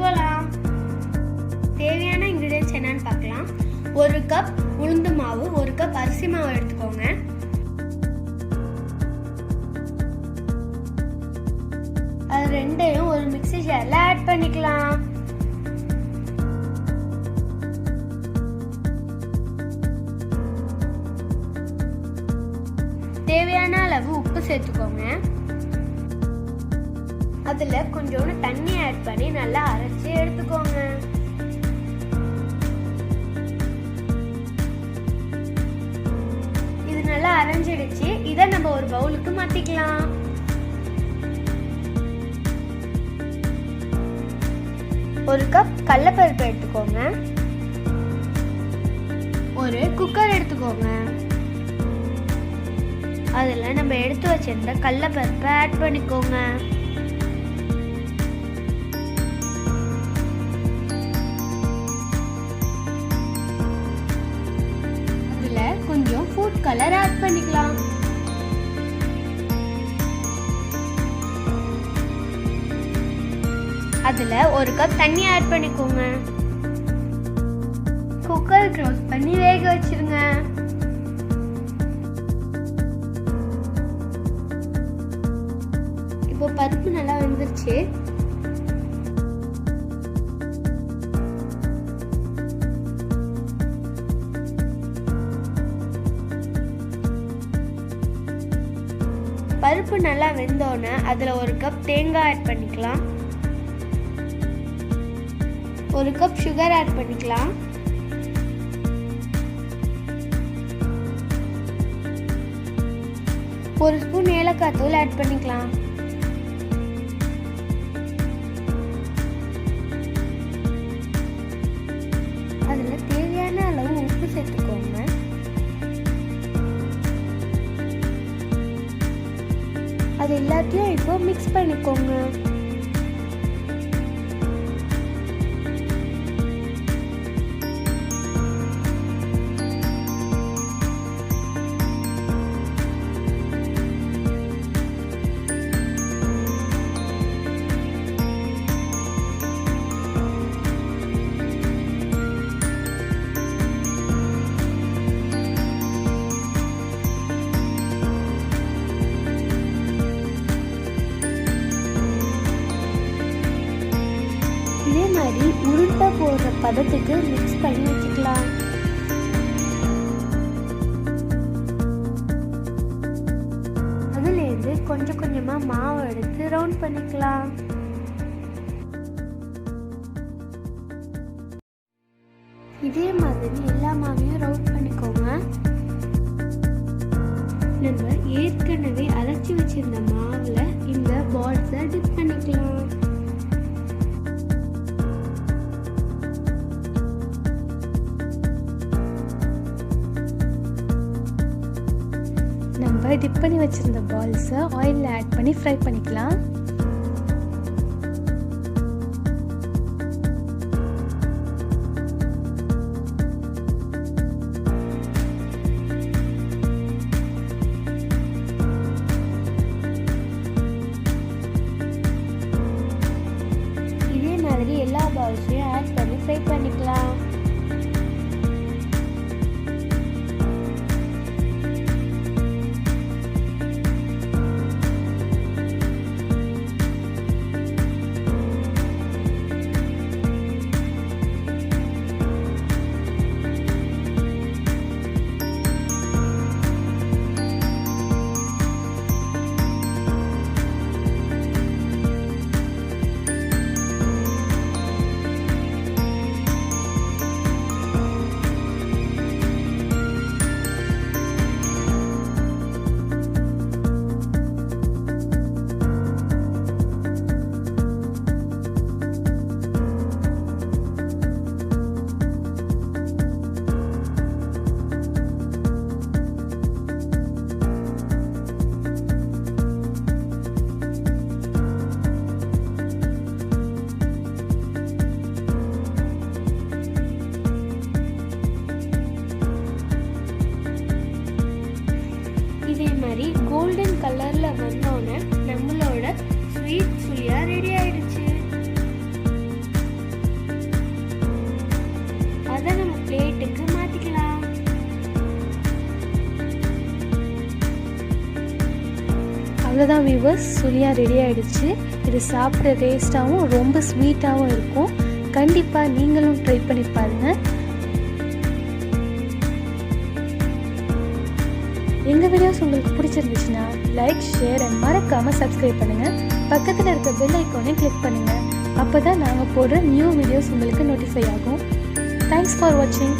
போகலாம். தேவையான இன்கிரீடியன்ஸ் என்னன்னு பார்க்கலாம். 1 கப் உளுந்து மாவு, 1 கப் அரிசி மாவு எடுத்துக்கோங்க. அது ரெண்டையும் ஒரு மிக்ஸி ஜார்ல ஆட் பண்ணிக்கலாம். தேவையான அளவு உப்பு சேர்த்துக்கோங்க. அதுல கொஞ்சோண்டு தண்ணி ஆட் பண்ணி நல்லா அரைச்சி எடுத்துக்கோங்க. இது நல்லா அரைஞ்சிடுச்சு. இதை நம்ம ஒரு பவுலுக்கு மாத்திக்கலாம். ஒரு கப் கடலைப்பருப்பு எடுத்துக்கோங்க. ஒரு குக்கர் எடுத்துக்கோங்க. அதுல நம்ம எடுத்து வச்சிருந்த கடலைப்பருப்பை ஆட் பண்ணிக்கோங்க. அதுல கொஞ்சம் ஃபுட் கலர் ஆட் பண்ணிக்கலாம். அதுல ஒரு கப் தண்ணி ஆட் பண்ணிக்கோங்க. குக்கர் க்ளோஸ் பண்ணி வேக வச்சிருங்க. இப்போ பருப்பு நல்லா வெந்துருச்சு. பருப்பு நல்லா வெந்தோடனே அதுல ஒரு கப் தேங்காய் ஆட் பண்ணிக்கலாம். ஒரு கப் சுகர் ஆட் பண்ணிக்கலாம். ஒரு ஸ்பூன் ஏலக்காய் தூள் ஆட் பண்ணிக்கலாம். அதுல தேவையான அளவு உப்பு சேர்த்துக்கோங்க. அது எல்லாத்தையும் இப்போ மிக்ஸ் பண்ணிக்கோங்க. இதே மாதிரி உருண்டை போடுற பதத்துக்கு மிக்ஸ் பண்ணி வச்சுக்கலாம். அதுலேருந்து கொஞ்சம் கொஞ்சமா மாவு எடுத்து ரவுண்ட் பண்ணிக்கலாம். இதே மாதிரி எல்லா மாவையும் ரவுண்ட் பண்ணிக்கோங்க. நம்ம ஏற்கனவே அரைச்சி வச்சிருந்த மாவுல இந்த பால்ஸை டிப் பண்ணிக்கலாம். நம்ம டிப் பண்ணி வச்சிருந்த பால்ஸை ஆயிலில் ஆட் பண்ணி ஃப்ரை பண்ணிக்கலாம். இதே மாதிரி எல்லா பால்ஸையும் ஆட் பண்ணி ஃப்ரை பண்ணிக்கலாம். அவ்வளோதான் வியூவர்ஸ், சுழியம் ரெடி ஆகிடுச்சு. இது சாப்பிட டேஸ்ட்டாகவும் ரொம்ப ஸ்வீட்டாகவும் இருக்கும். கண்டிப்பாக நீங்களும் ட்ரை பண்ணி பாருங்கள். எங்கள் வீடியோஸ் உங்களுக்கு பிடிச்சிருந்துச்சுன்னா லைக், ஷேர் அண்ட் மறக்காமல் சப்ஸ்கிரைப் பண்ணுங்கள். பக்கத்தில் இருக்க பெல் ஐக்கானை கிளிக் பண்ணுங்கள். அப்போ தான் நாங்கள் போடுற நியூ வீடியோஸ் உங்களுக்கு நோட்டிஃபை ஆகும். தேங்க்ஸ் ஃபார் வாட்சிங்.